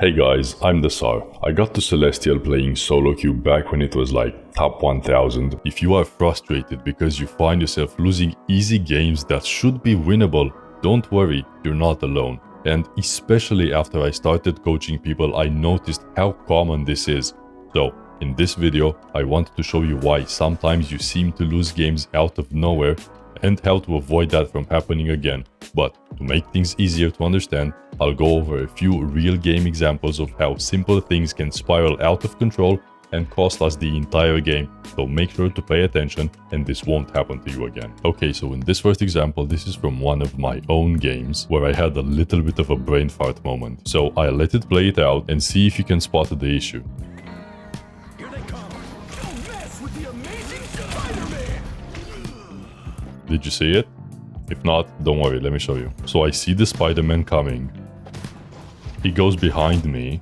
Hey guys, I'm the Tsar. I got to Celestial playing solo queue back when it was like top 1000. If you are frustrated because you find yourself losing easy games that should be winnable, don't worry, you're not alone. And especially after I started coaching people, I noticed how common this is. So, in this video, I wanted to show you why sometimes you seem to lose games out of nowhere and how to avoid that from happening again. But to make things easier to understand, I'll go over a few real game examples of how simple things can spiral out of control and cost us the entire game. So make sure to pay attention and this won't happen to you again. Okay, so in this first example, this is from one of my own games where I had a little bit of a brain fart moment. So I let it play it out and see if you can spot the issue. Did you see it? If not, don't worry, let me show you. So I see the Spider-Man coming. He goes behind me.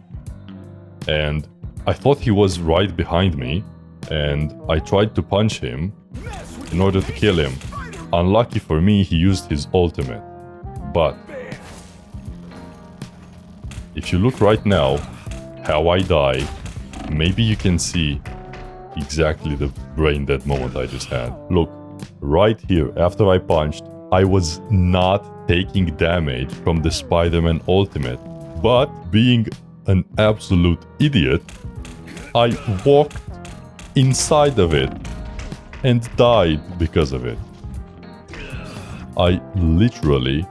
And I thought he was right behind me. And I tried to punch him in order to kill him. Unlucky for me, he used his ultimate. But if you look right now, how I die, maybe you can see exactly the brain dead moment I just had. Look. Right here, after I punched, I was not taking damage from the Spider-Man ultimate, but being an absolute idiot, I walked inside of it and died because of it. I literally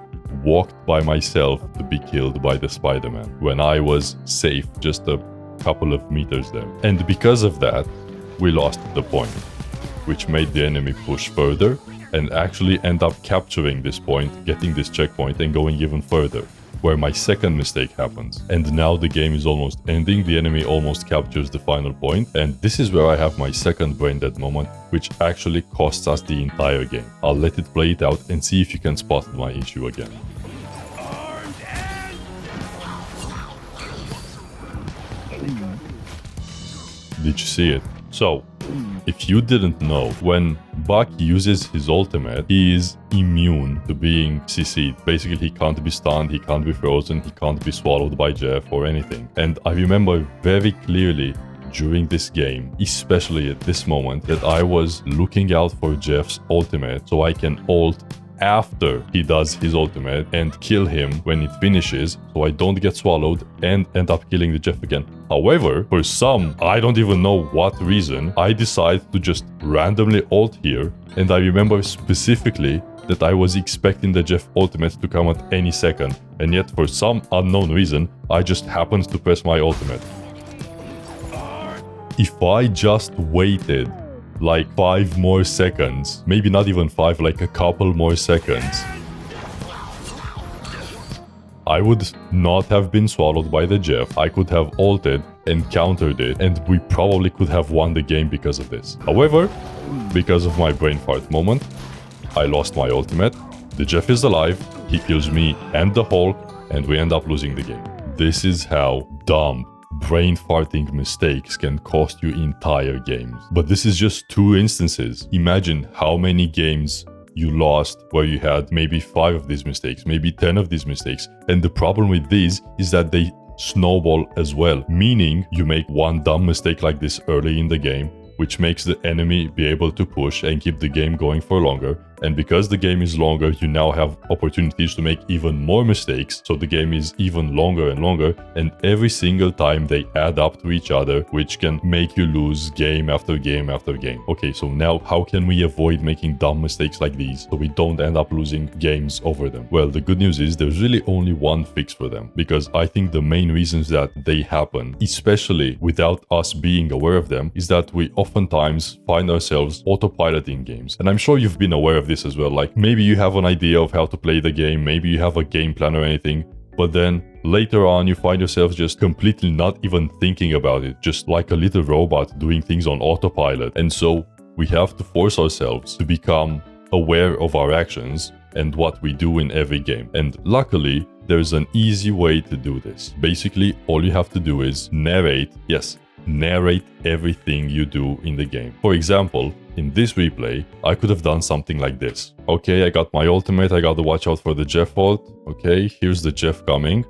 walked by myself to be killed by the Spider-Man when I was safe just a couple of meters there. And because of that, we lost the point, which made the enemy push further and actually end up capturing this point, getting this checkpoint and going even further, where my second mistake happens. And now the game is almost ending, the enemy almost captures the final point, and this is where I have my second brain dead moment, which actually costs us the entire game. I'll let it play it out and see if you can spot my issue again. Did you see it? So, if you didn't know, when Buck uses his ultimate, he is immune to being CC'd. Basically, he can't be stunned, he can't be frozen, he can't be swallowed by Jeff or anything. And I remember very clearly during this game, especially at this moment, that I was looking out for Jeff's ultimate so I can ult after he does his ultimate and kill him when it finishes, so I don't get swallowed and end up killing the Jeff again. However, for some, I don't even know what reason, I decided to just randomly ult here, and I remember specifically that I was expecting the Jeff ultimate to come at any second, and yet for some unknown reason, I just happened to press my ultimate. If I just waited like 5 more seconds, maybe not even 5, like a couple more seconds, I would not have been swallowed by the Jeff. I could have ulted and countered it, and we probably could have won the game because of this. However, because of my brain fart moment, I lost my ultimate. The Jeff is alive, he kills me and the Hulk, and we end up losing the game. This is how dumb brain farting mistakes can cost you entire games. But this is just 2 instances. Imagine how many games you lost where you had maybe 5 of these mistakes, maybe 10 of these mistakes. And the problem with these is that they snowball as well, meaning you make one dumb mistake like this early in the game, which makes the enemy be able to push and keep the game going for longer. And because the game is longer, you now have opportunities to make even more mistakes, so the game is even longer and longer, and every single time they add up to each other, which can make you lose game after game after game. Okay, so now how can we avoid making dumb mistakes like these so we don't end up losing games over them? Well, the good news is there's really only one fix for them, because I think the main reasons that they happen, especially without us being aware of them, is that we oftentimes find ourselves autopiloting games. And I'm sure you've been aware of this as well. Like, maybe you have an idea of how to play the game, maybe you have a game plan or anything, but then later on you find yourself just completely not even thinking about it, just like a little robot doing things on autopilot. And so we have to force ourselves to become aware of our actions and what we do in every game. And luckily, there's an easy way to do this. Basically, all you have to do is narrate, yes, narrate everything you do in the game. For example, in this replay, I could have done something like this. Okay, I got my ultimate, I gotta watch out for the Jeff ult. Okay, here's the Jeff coming.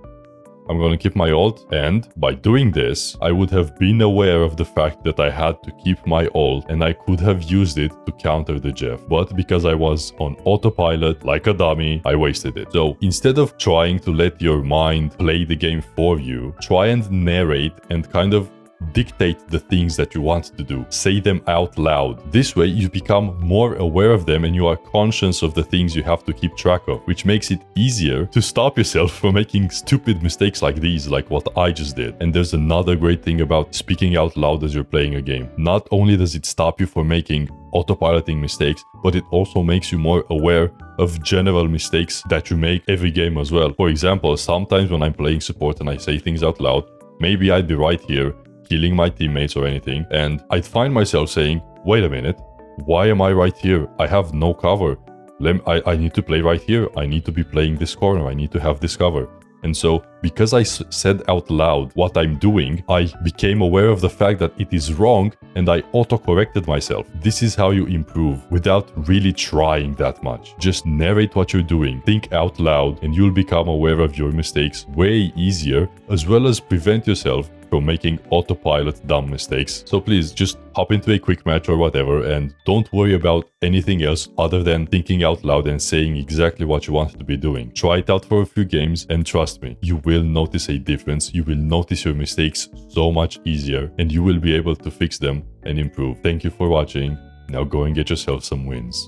I'm gonna keep my ult, and by doing this, I would have been aware of the fact that I had to keep my ult, and I could have used it to counter the Jeff. But because I was on autopilot like a dummy, I wasted it. So instead of trying to let your mind play the game for you, try and narrate and kind of dictate the things that you want to do. Say them out loud. This way you become more aware of them and you are conscious of the things you have to keep track of, which makes it easier to stop yourself from making stupid mistakes like these, like what I just did. And there's another great thing about speaking out loud as you're playing a game. Not only does it stop you from making autopiloting mistakes, but it also makes you more aware of general mistakes that you make every game as well. For example, sometimes when I'm playing support and I say things out loud, maybe I'd be right here killing my teammates or anything, and I'd find myself saying, wait a minute, why am I right here? I have no cover. I need to play right here. I need to be playing this corner. I need to have this cover. And so, because I said out loud what I'm doing, I became aware of the fact that it is wrong and I auto-corrected myself. This is how you improve without really trying that much. Just narrate what you're doing, think out loud, and you'll become aware of your mistakes way easier, as well as prevent yourself from making autopilot dumb mistakes. So please just hop into a quick match or whatever and don't worry about anything else other than thinking out loud and saying exactly what you want to be doing. Try it out for a few games and trust me, you will notice a difference. You will notice your mistakes so much easier and you will be able to fix them and improve. Thank you for watching. Now go and get yourself some wins.